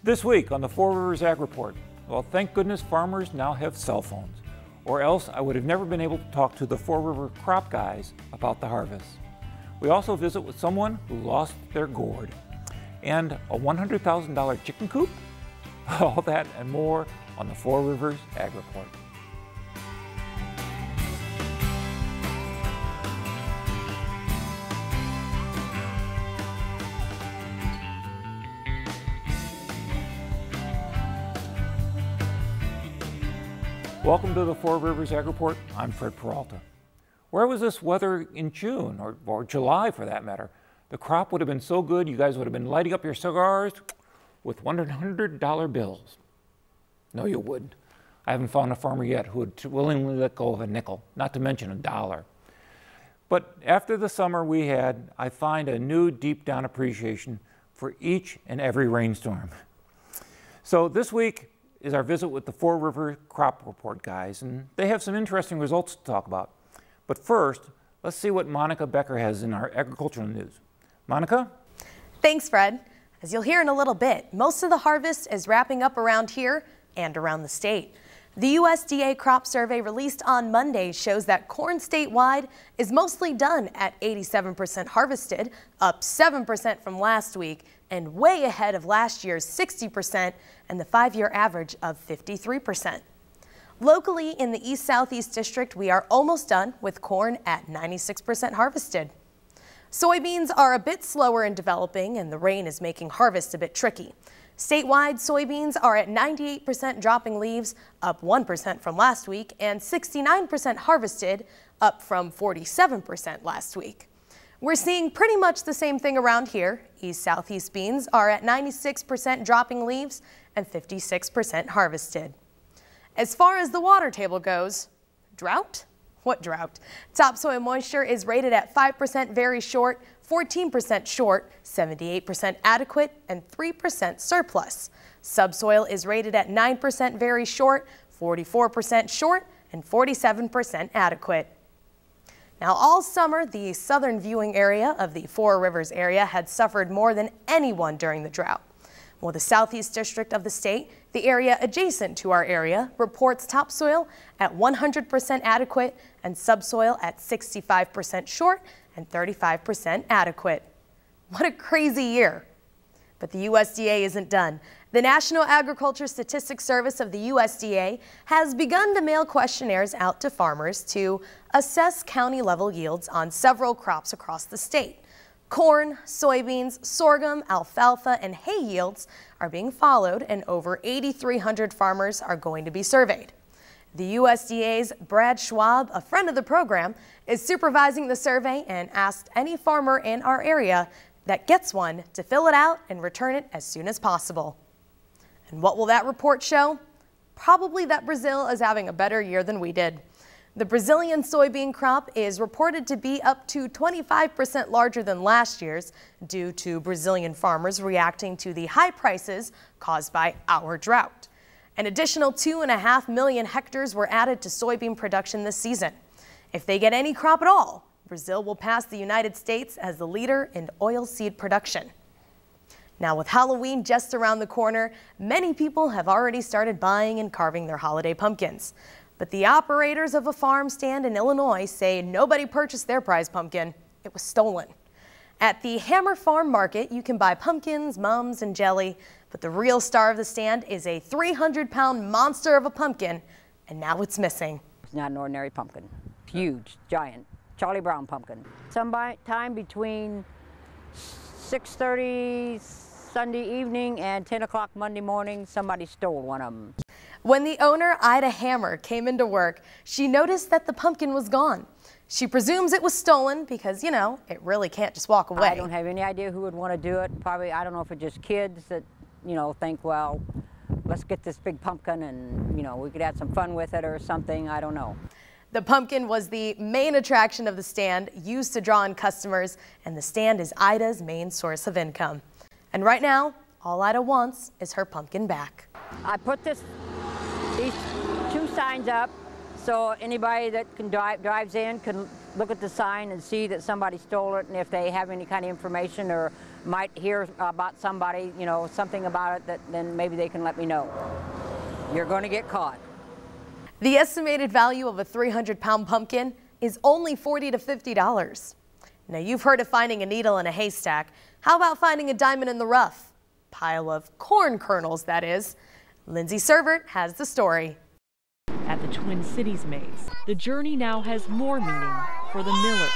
This week on the Four Rivers Ag Report, well, thank goodness farmers now have cell phones, or else I would have never been able to talk to the Four River crop guys about the harvest. We also visit with someone who lost their gourd, and a $100,000 chicken coop. All that and more on the Four Rivers Ag Report. Welcome to the Four Rivers Ag Report. I'm Fred Peralta. Where was this weather in June, or July for that matter? The crop would have been so good, you guys would have been lighting up your cigars with $100 bills. No, you wouldn't. I haven't found a farmer yet who would willingly let go of a nickel, not to mention $1. But after the summer we had, I find a new deep down appreciation for each and every rainstorm. So this week is our visit with the Four River Crop Report guys, and they have some interesting results to talk about. But first, let's see what Monica Becker has in our agricultural news. Monica? Thanks, Fred. As you'll hear in a little bit, most of the harvest is wrapping up around here and around the state. The USDA crop survey released on Monday shows that corn statewide is mostly done at 87% harvested, up 7% from last week, and way ahead of last year's 60% and the 5-year average of 53%. Locally in the East Southeast District, we are almost done with corn at 96% harvested. Soybeans are a bit slower in developing, and the rain is making harvest a bit tricky. Statewide, soybeans are at 98% dropping leaves, up 1% from last week, and 69% harvested, up from 47% last week. We're seeing pretty much the same thing around here. East Southeast beans are at 96% dropping leaves and 56% harvested. As far as the water table goes, drought? What drought? Topsoil moisture is rated at 5% very short, 14% short, 78% adequate, and 3% surplus. Subsoil is rated at 9% very short, 44% short, and 47% adequate. Now, all summer, the southern viewing area of the Four Rivers area had suffered more than anyone during the drought. Well, the southeast district of the state, the area adjacent to our area, reports topsoil at 100% adequate and subsoil at 65% short and 35% adequate. What a crazy year. But the USDA isn't done. The National Agriculture Statistics Service of the USDA has begun to mail questionnaires out to farmers to assess county-level yields on several crops across the state. Corn, soybeans, sorghum, alfalfa, and hay yields are being followed, and over 8,300 farmers are going to be surveyed. The USDA's Brad Schwab, a friend of the program, is supervising the survey and asked any farmer in our area that gets one to fill it out and return it as soon as possible. And what will that report show? Probably that Brazil is having a better year than we did. The Brazilian soybean crop is reported to be up to 25% larger than last year's due to Brazilian farmers reacting to the high prices caused by our drought. An additional 2.5 million hectares were added to soybean production this season. If they get any crop at all, Brazil will pass the United States as the leader in oilseed production. Now, with Halloween just around the corner, many people have already started buying and carving their holiday pumpkins. But the operators of a farm stand in Illinois say nobody purchased their prize pumpkin. It was stolen. At the Hammer Farm Market, you can buy pumpkins, mums, and jelly, but the real star of the stand is a 300-pound monster of a pumpkin, and now it's missing. It's not an ordinary pumpkin. Huge, giant, Charlie Brown pumpkin. Sometime between 6:30 Sunday evening and 10 o'clock Monday morning, somebody stole one of them. When the owner, Ida Hammer, came into work, she noticed that the pumpkin was gone. She presumes it was stolen because, you know, it really can't just walk away. I don't have any idea who would want to do it. Probably, I don't know if it's just kids that, you know, think, well, let's get this big pumpkin and, you know, we could have some fun with it or something. I don't know. The pumpkin was the main attraction of the stand, used to draw in customers, and the stand is Ida's main source of income. And right now, all Ida wants is her pumpkin back. I put these two signs up So anybody that drives in can look at the sign and see that somebody stole it, and if they have any kind of information or might hear about somebody, you know, something about it, then maybe they can let me know. You're going to get caught. The estimated value of a 300-pound pumpkin is only $40 to $50. Now, you've heard of finding a needle in a haystack. How about finding a diamond in the rough? Pile of corn kernels, that is. Lindsay Servert has the story. At the Twin Cities maze, the journey now has more meaning for the Millers.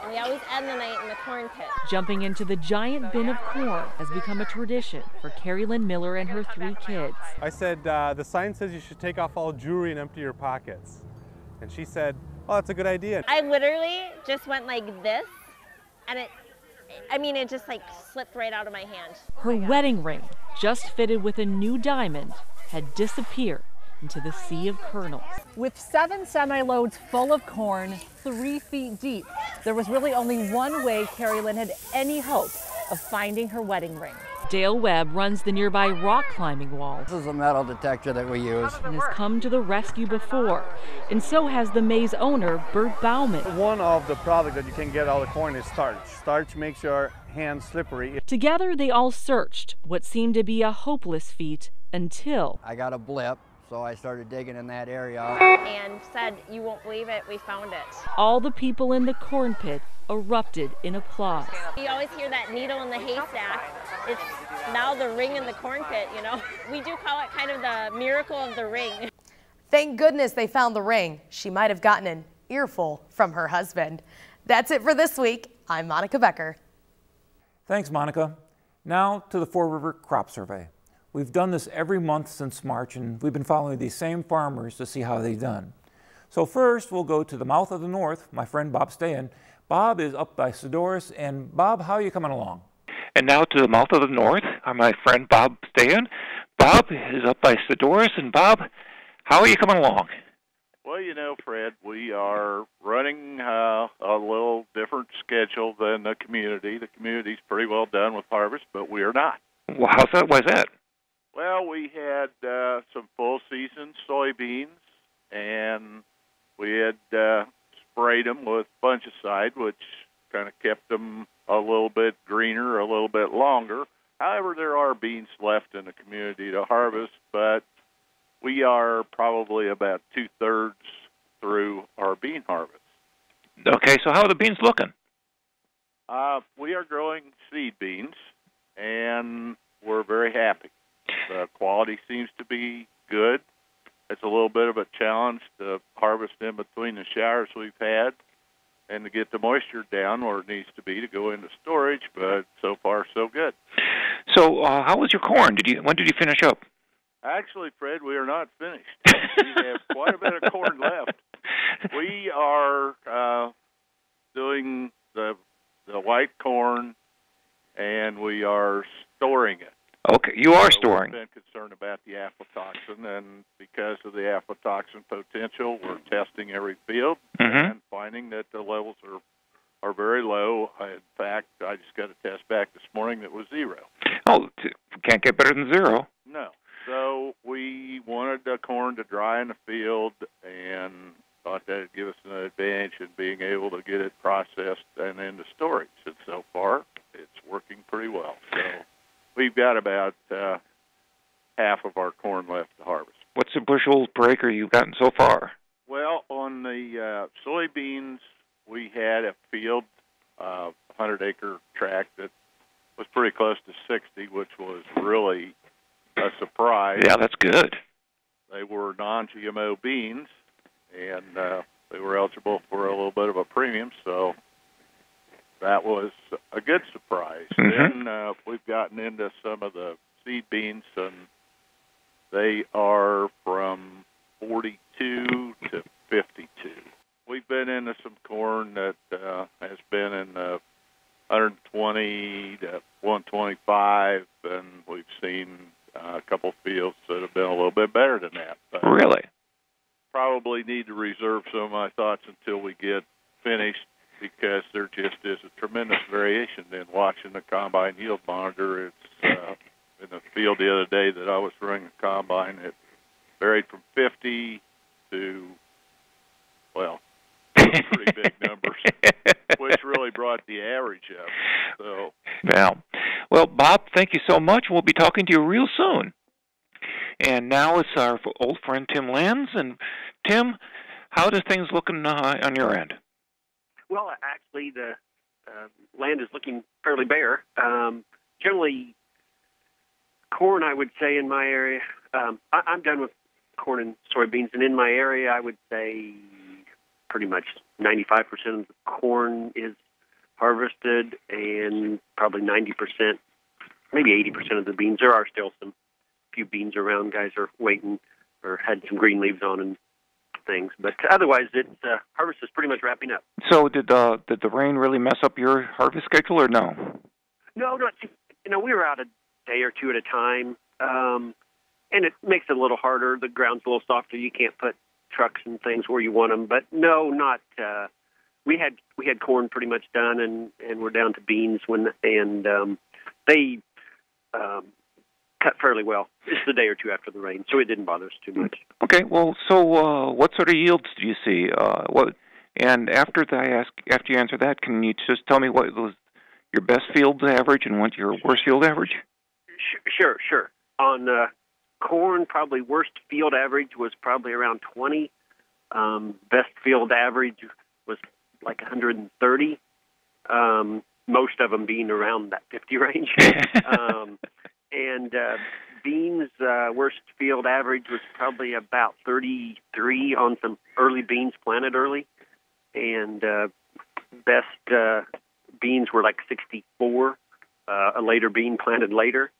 We always end the night in the corn pit. Jumping into the giant bin of corn has become a tradition for Carrie Lynn Miller and her 3 kids. I said, the sign says you should take off all jewelry and empty your pockets. And she said, oh, that's a good idea. I literally just went like this, and it just like slipped right out of my hand. Her wedding ring, just fitted with a new diamond, had disappeared into the sea of kernels. With 7 semi-loads full of corn, 3 feet deep, there was really only one way Carrie Lynn had any hope of finding her wedding ring. Dale Webb runs the nearby rock climbing wall. This is a metal detector that we use. And has come to the rescue before, and so has the maze owner, Bert Bauman. One of the products that you can get out of the corn is starch. Starch makes your hands slippery. Together they all searched what seemed to be a hopeless feat until I got a blip, so I started digging in that area. And said, you won't believe it, we found it. all the people in the corn pit erupted in applause. You always hear that needle in the haystack. It's now the ring in the corn pit, you know. We do call it kind of the miracle of the ring. Thank goodness they found the ring. She might have gotten an earful from her husband. That's it for this week. I'm Monica Becker. Thanks, Monica. Now to the Fore River Crop Survey. We've done this every month since March, and we've been following these same farmers to see how they've done. So first, we'll go to the mouth of the north, my friend Bob Stayan. Bob is up by Sedoris, and Bob, how are you coming along? And now to the mouth of the north, my friend Bob Stayan. Bob is up by Sedoris, and Bob, how are you coming along? Well, you know, Fred, we are running a little different schedule than the community. The community's pretty well done with harvest, but we are not. Well, how's that? Why's that? Well, we had some full-season soybeans, and we had sprayed them with fungicide, which kind of kept them a little bit greener, a little bit longer. However, there are beans left in the community to harvest, but we are probably about 2/3 through our bean harvest. Okay, so how are the beans looking? We are growing seed beans, and we're very happy. The quality seems to be good. It's a little bit of a challenge to harvest in between the showers we've had and to get the moisture down where it needs to be to go into storage, but so far so good. So how was your corn? When did you finish up? Actually, Fred, we are not finished. We have quite a bit of corn left. We are doing the white corn, and we are storing it. Okay, you are storing. We've been concerned about the aflatoxin, and because of the aflatoxin potential, we're testing every field and finding that the levels are very low. In fact, I just got a test back this morning that was 0. Oh, can't get better than 0. No. So we wanted the corn to dry in the field and thought that would give us an advantage in being able to get it processed and into storage. And so far, it's working pretty well. So we've got about half of our corn left to harvest. What's the bushels per acre you've gotten so far? Well, on the soybeans, we had a field, 100-acre tract that was pretty close to 60, which was really a surprise. Yeah, that's good. They were non-GMO beans, and they were eligible for a little bit of a premium, so that was a good surprise. Then we've gotten into some of the seed beans, and they are from 42 to 52. We've been into some corn that has been in the 120 to 125, and we've seen a couple fields that have been a little bit better than that. But really? Probably need to reserve some of my thoughts until we get finished, because there just is a tremendous variation in watching the combine yield monitor. It's in the field the other day that I was running the combine, it varied from 50 to well, pretty big numbers, which really brought the average up. So, well, Bob, thank you so much. We'll be talking to you real soon. And now it's our old friend Tim Lenz. And Tim, how does things looking on your end? Well, actually, the land is looking fairly bare. Generally, corn, I would say, in my area, I'm done with corn and soybeans, and in my area, I would say pretty much 95% of the corn is harvested, and probably 90%, maybe 80% of the beans. There are still some few beans around. Guys are waiting or had some green leaves on and things, but otherwise, harvest is pretty much wrapping up. So did the rain really mess up your harvest schedule, or no? No, not. We were out a day or two at a time, and it makes it a little harder. The ground's a little softer. You can't put trucks and things where you want them. But no, not. We had corn pretty much done, and we're down to beans they cut fairly well. It's a day or two after the rain, so it didn't bother us too much. Okay, well, so what sort of yields do you see? And after you answer that, can you just tell me what was your best field average and what your worst field average? Sure. On corn, probably worst field average was probably around 20. Best field average was like 130. Most of them being around that 50 range. And beans, worst field average was probably about 33 on some early beans planted early. And best beans were like 64, a later bean planted later.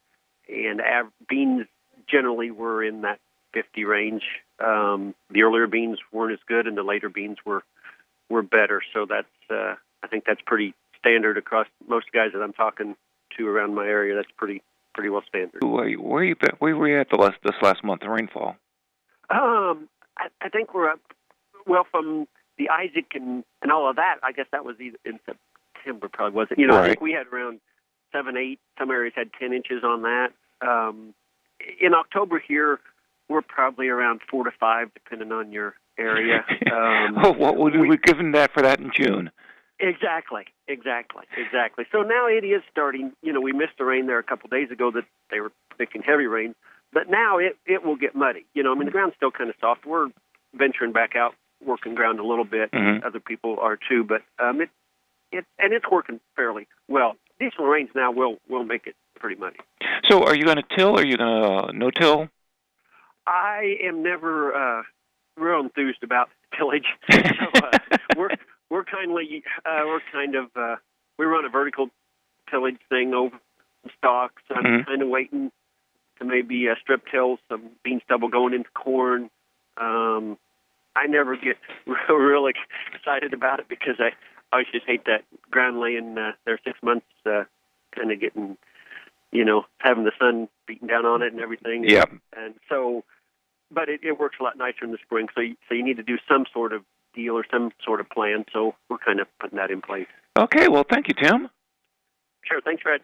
And beans generally were in that 50 range. The earlier beans weren't as good, and the later beans were better. So that's I think that's pretty standard across most guys that I'm talking to around my area. That's pretty well standard. Where were you at this last month, the rainfall? I think we're up, well, from the Isaac and all of that. I guess that was either in September, probably, was it? Right. I think we had around 7, 8. Some areas had 10 inches on that. In October here, we're probably around 4 to 5, depending on your area. What would we given that for that in June? Exactly. So now it is starting. We missed the rain there a couple of days ago that they were predicting heavy rain, but now it will get muddy. The ground's still kind of soft. We're venturing back out, working ground a little bit. Mm-hmm. Other people are too, but it's working fairly well. Additional rains now will make it pretty muddy. So are you going to till, or are you going to no-till? I am never real enthused about tillage. So, we run a vertical tillage thing over stalks. I'm kind of waiting to maybe strip till some bean stubble going into corn. I never get real excited about it because I always just hate that ground laying there 6 months, kind of getting, having the sun beating down on it and everything. Yeah. And so, but it works a lot nicer in the spring. So you need to do some sort of deal or some sort of plan. So we're kind of putting that in place. Okay. Well, thank you, Tim. Sure. Thanks, Fred.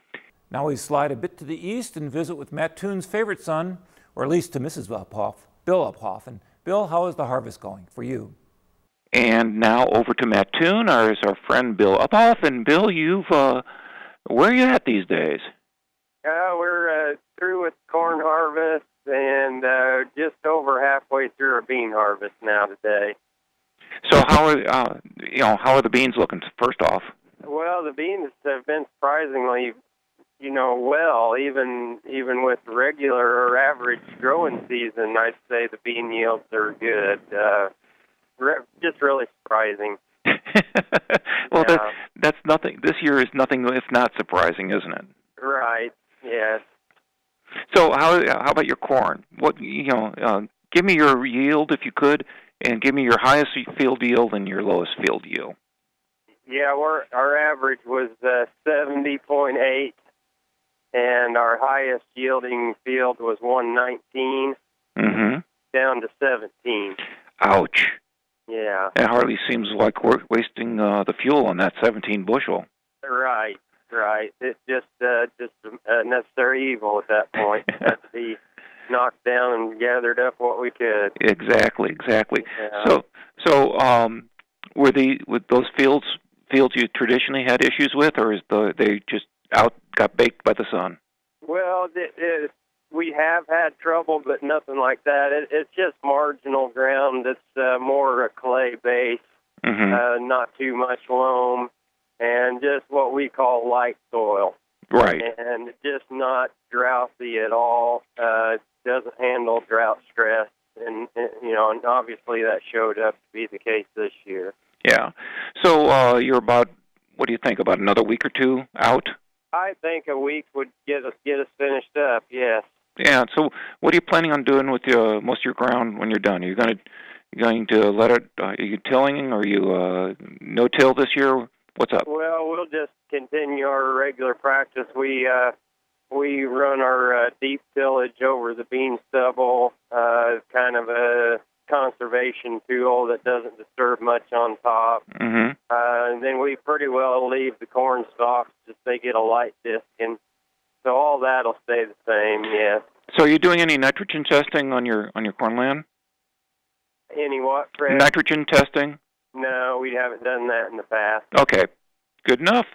Now we slide a bit to the east and visit with Matt Toon's favorite son, or at least to Mrs. Uphoff, Bill Uphoff. And Bill, how is the harvest going for you? And now over to Matt Toon, our friend Bill Uphoff. And Bill, where are you at these days? We're through with corn harvest and just over halfway through our bean harvest now today. So how are the beans looking? First off, well, the beans have been surprisingly, well, even with regular or average growing season, I'd say the bean yields are good. Just really surprising. Well, that's nothing. This year is nothing if not surprising, isn't it? Right. Yes. So how about your corn? Give me your yield if you could, and give me your highest field yield and your lowest field yield. Yeah, our average was 70.8, and our highest yielding field was 119, down to 17. Ouch. Yeah. It hardly seems like we're wasting the fuel on that 17 bushel. Right. It's just a necessary evil at that point. knocked down and gathered up what we could. Exactly. Yeah. So were those fields you traditionally had issues with, or they just got baked by the sun? Well, we have had trouble, but nothing like that. It's just marginal ground. It's more a clay base, not too much loam, and just what we call light soil. Right. And just not drouthy at all. Doesn't handle drought stress, and and obviously that showed up to be the case this year. Yeah. So you're about, what do you think, about another week or two out? I think a week would get us finished up. Yes. Yeah. So what are you planning on doing with most of your ground when you're done? Are you going to let it? Are you tilling? Or are you no till this year? What's up? Well, we'll just continue our regular practice. We run our deep tillage over the bean stubble, kind of a conservation tool that doesn't disturb much on top. And then we pretty well leave the corn stalks just they get a light disc, and so all that'll stay the same. Yes. So are you doing any nitrogen testing on your corn land? Any what, Fred? Nitrogen testing? No, we haven't done that in the past. Okay, good enough.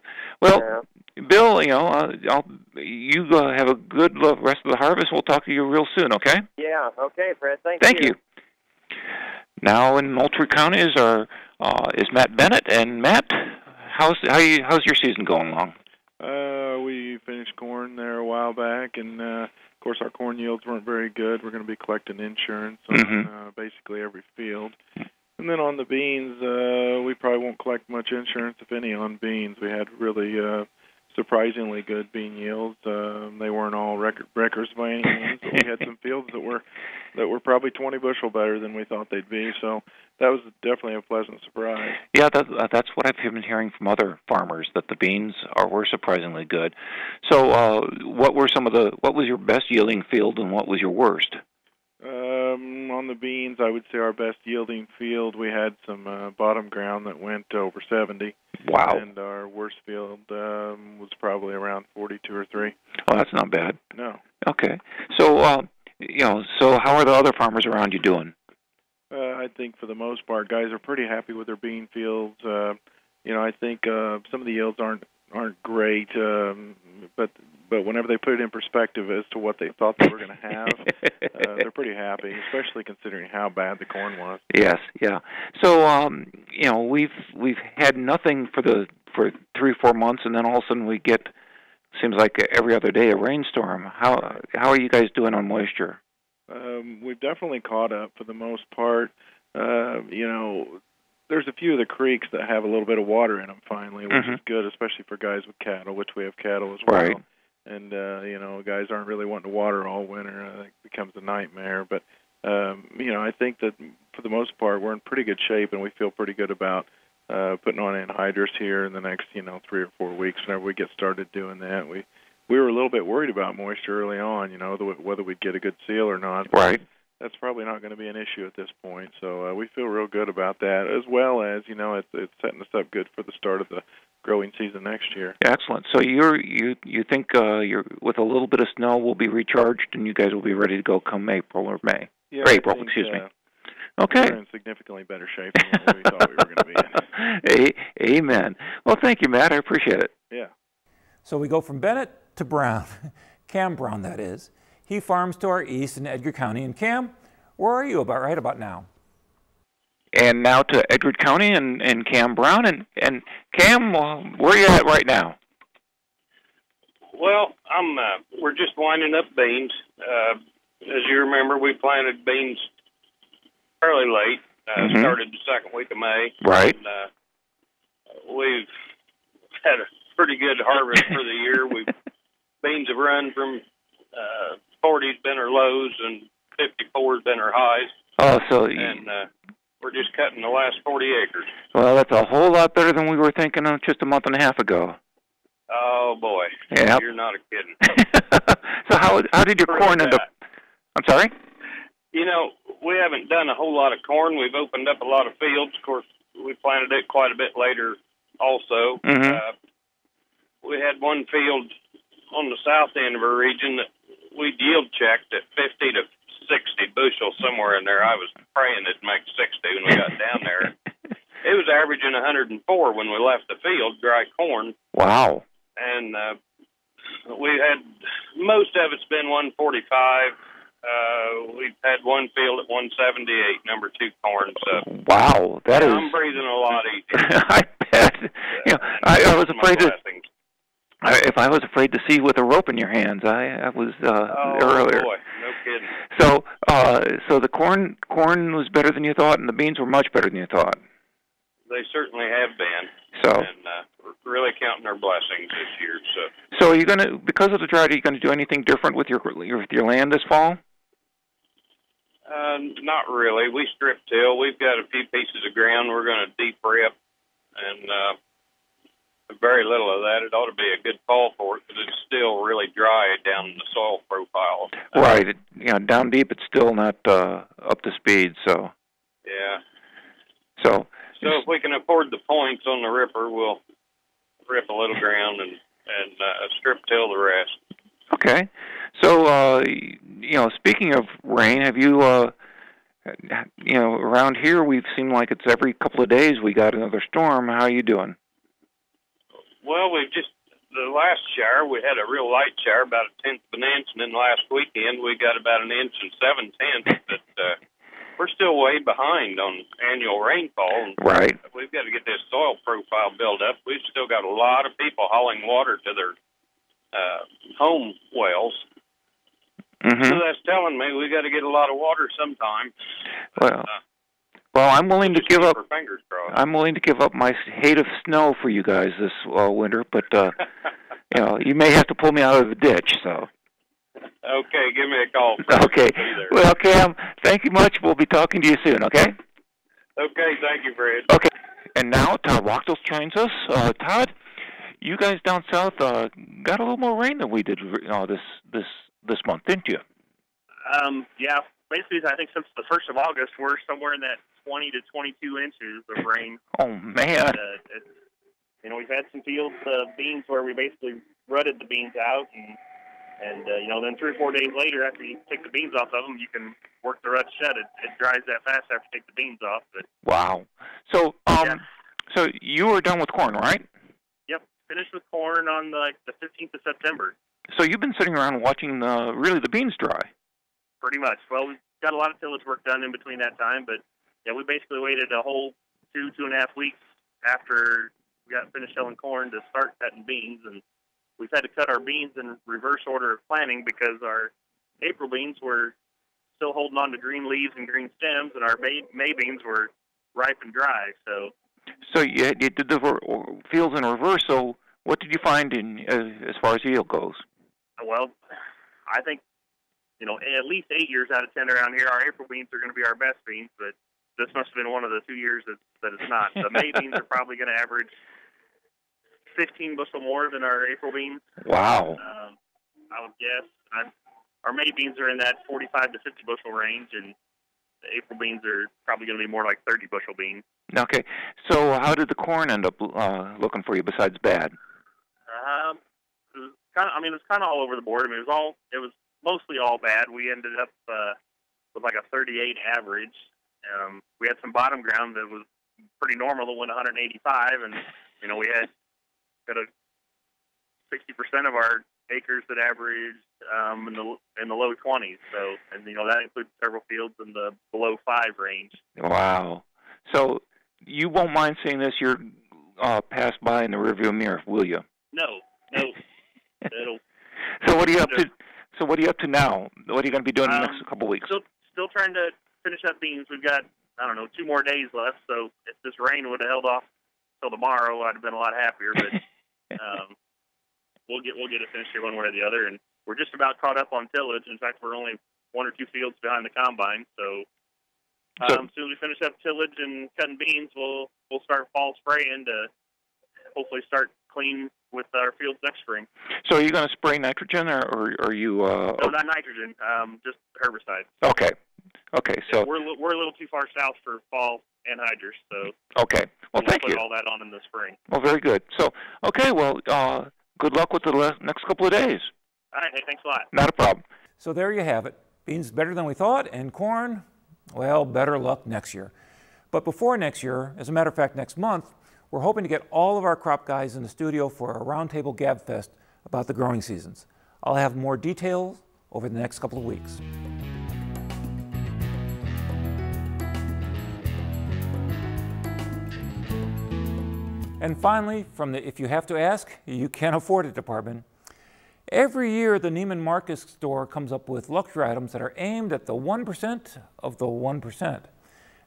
Well, Bill, you have a good rest of the harvest. We'll talk to you real soon, okay? Yeah, okay, Fred. Thank you. Now in Moultrie County is Matt Bennett, and Matt, how's your season going along? We finished corn there a while back, and of course our corn yields weren't very good. We're going to be collecting insurance on basically every field. And then on the beans, we probably won't collect much insurance, if any, on beans. We had really surprisingly good bean yields. They weren't all records by any means, but we had some fields that were probably 20 bushel better than we thought they'd be. So that was definitely a pleasant surprise. Yeah, that's what I've been hearing from other farmers, that the beans were surprisingly good. So what was your best yielding field, and what was your worst? On the beans, I would say our best yielding field, we had some bottom ground that went over 70. Wow. And our worst field was probably around 42 or 3. Oh, that's not bad. No. Okay. So, so how are the other farmers around you doing? I think for the most part, guys are pretty happy with their bean fields. I think some of the yields aren't great, but whenever they put it in perspective as to what they thought they were going to have, they're pretty happy, especially considering how bad the corn was. Yes, yeah. So we've had nothing for 3 or 4 months, and then all of a sudden we get, seems like every other day, a rainstorm. How are you guys doing on moisture? We've definitely caught up for the most part. There's a few of the creeks that have a little bit of water in them finally, which is good, especially for guys with cattle, which we have cattle as well. Right. And, guys aren't really wanting to water all winter. It becomes a nightmare. But, I think that for the most part, we're in pretty good shape, and we feel pretty good about putting on anhydrous here in the next, 3 or 4 weeks. Whenever we get started doing that, we were a little bit worried about moisture early on, whether we'd get a good seal or not. Right. That's probably not going to be an issue at this point. So we feel real good about that, as well as, it's setting us up good for the start of the growing season next year. Excellent. So you think you're with a little bit of snow will be recharged, and you guys will be ready to go come April or May? Yeah, or April, excuse me. Okay. We're in significantly better shape than what we thought we were going to be in. Amen. Well, thank you, Matt. I appreciate it. Yeah. So we go from Bennett to Brown, Cam Brown, that is. He farms to our east in Edgar County. And Cam, where are you right about now? And now to Edward County and Cam Brown. And Cam, where are you at right now? Well, we're just winding up beans. As you remember, we planted beans fairly late. Started the second week of May. Right. And, we've had a pretty good harvest for the year. Beans have run from 40's been our lows and 54's been our highs. Oh, so and we're just cutting the last 40 acres. Well, that's a whole lot better than we were thinking of just a month and a half ago. Oh boy, yep. You're not a kidding. So how did your corn end up? I'm sorry? We haven't done a whole lot of corn. We've opened up a lot of fields. Of course, we planted it quite a bit later also. Mm-hmm. We had one field on the south end of our region that we yield checked at 50 to 60 bushels, somewhere in there. I was praying it'd make 60 when we got down there. It was averaging 104 when we left the field, dry corn. Wow. And we had, most of it's been 145. We've had one field at 178, number 2 corn. So wow, that is. I'm breathing a lot easier. I bet. You know, I was afraid to. If I was afraid to see with a rope in your hands, I was earlier. Boy, no kidding. So, so the corn was better than you thought, and the beans were much better than you thought. They certainly have been. So, and we're really counting our blessings this year. So are you going to, because of the drought, are you going to do anything different with your land this fall? Not really. We strip till. We've got a few pieces of ground we're going to deep rip, and very little of that. It ought to be a good fall for it because it's still really dry down in the soil profile. Right. Down deep, it's still not up to speed. So. Yeah. So if we can afford the points on the ripper, we'll rip a little ground and strip till the rest. Okay. So, speaking of rain, have you, around here we've seemed like it's every couple of days we got another storm. How are you doing? Well, the last shower, we had a real light shower, about 1/10 of an inch, and then last weekend we got about 1 inch and 7/10. But we're still way behind on annual rainfall. And right. We've got to get this soil profile built up. We've still got a lot of people hauling water to their home wells. Mm-hmm. So that's telling me we got to get a lot of water sometime. Well, I'm willing to give up. Fingers crossed. I'm willing to give up my hate of snow for you guys this winter, but you may have to pull me out of the ditch. So. Okay, give me a call. Fred. Okay. Well, Cam, thank you much. We'll be talking to you soon. Okay. Okay, thank you, Fred. Okay. And now Todd Wachtel joins us. Todd, you guys down south got a little more rain than we did this month, didn't you? Yeah. Basically, I think since the 1st of August, we're somewhere in that 20 to 22 inches of rain. Oh, man. We've had some fields of beans where we basically rutted the beans out, and then 3 or 4 days later, after you take the beans off of them, you can work the rut shut. It dries that fast after you take the beans off. But wow. So, so you were done with corn, right? Yep. Finished with corn on the 15th of September. So you've been sitting around watching really the beans dry. Pretty much. Well, we've got a lot of tillage work done in between that time, but yeah, we basically waited a whole 2.5 weeks after we got finished selling corn to start cutting beans, and we've had to cut our beans in reverse order of planting because our April beans were still holding on to green leaves and green stems, and our May beans were ripe and dry. So you did the fields in reverse. So what did you find as far as yield goes? Well, I think at least 8 years out of 10 around here, our April beans are going to be our best beans, but this must have been one of the 2 years that it's not. The May beans are probably going to average 15 bushel more than our April beans. Wow. I would guess. Our May beans are in that 45 to 50 bushel range, and the April beans are probably going to be more like 30 bushel beans. Okay. So how did the corn end up looking for you besides bad? It was kind of all over the board. I mean, it was mostly all bad. We ended up with like a 38 average. We had some bottom ground that was pretty normal that went 185, and we had a 60% of our acres that averaged in the low 20s. So, and that includes several fields in the below 5 range. Wow. So you won't mind seeing this year pass by in the rearview mirror, will you? No. So what are you up to? So what are you up to now? What are you going to be doing in the next couple of weeks? Still trying to finish up beans. We've got 2 more days left. So if this rain would have held off till tomorrow, I'd have been a lot happier. But we'll get it finished here one way or the other. And we're just about caught up on tillage. In fact, we're only 1 or 2 fields behind the combine. So soon as we finish up tillage and cutting beans, we'll start fall spraying to hopefully start clean with our fields next spring. So are you going to spray nitrogen, or are you? No, not nitrogen. Just herbicide. Okay. So yeah, we're a little too far south for fall anhydrous. So okay. Well, thank you. Put all that on in the spring. Well, very good. So okay. Well, good luck with the next couple of days. All right. Hey, thanks a lot. Not a problem. So there you have it. Beans better than we thought, and corn, well, better luck next year. But before next year, as a matter of fact, next month, we're hoping to get all of our crop guys in the studio for a roundtable gab fest about the growing seasons. I'll have more details over the next couple of weeks. And finally, from the If You Have to Ask, You Can't Afford It department, every year the Neiman Marcus store comes up with luxury items that are aimed at the 1% of the 1%.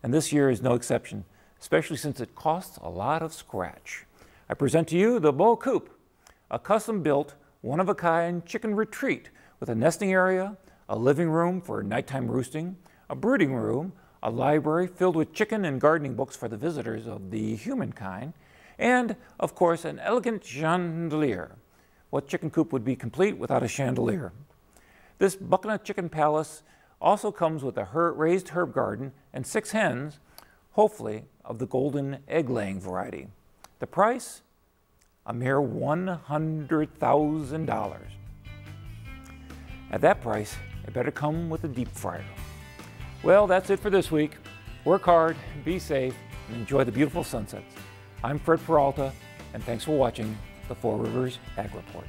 And this year is no exception, especially since it costs a lot of scratch. I present to you the Chicken Coop, a custom-built, one-of-a-kind chicken retreat with a nesting area, a living room for nighttime roosting, a brooding room, a library filled with chicken and gardening books for the visitors of the humankind, and, of course, an elegant chandelier. What chicken coop would be complete without a chandelier? This butternut chicken palace also comes with a raised herb garden and 6 hens, hopefully of the golden egg-laying variety. The price? A mere $100,000. At that price, it better come with a deep fryer. Well, that's it for this week. Work hard, be safe, and enjoy the beautiful sunsets. I'm Fred Peralta, and thanks for watching the Four Rivers Ag Report.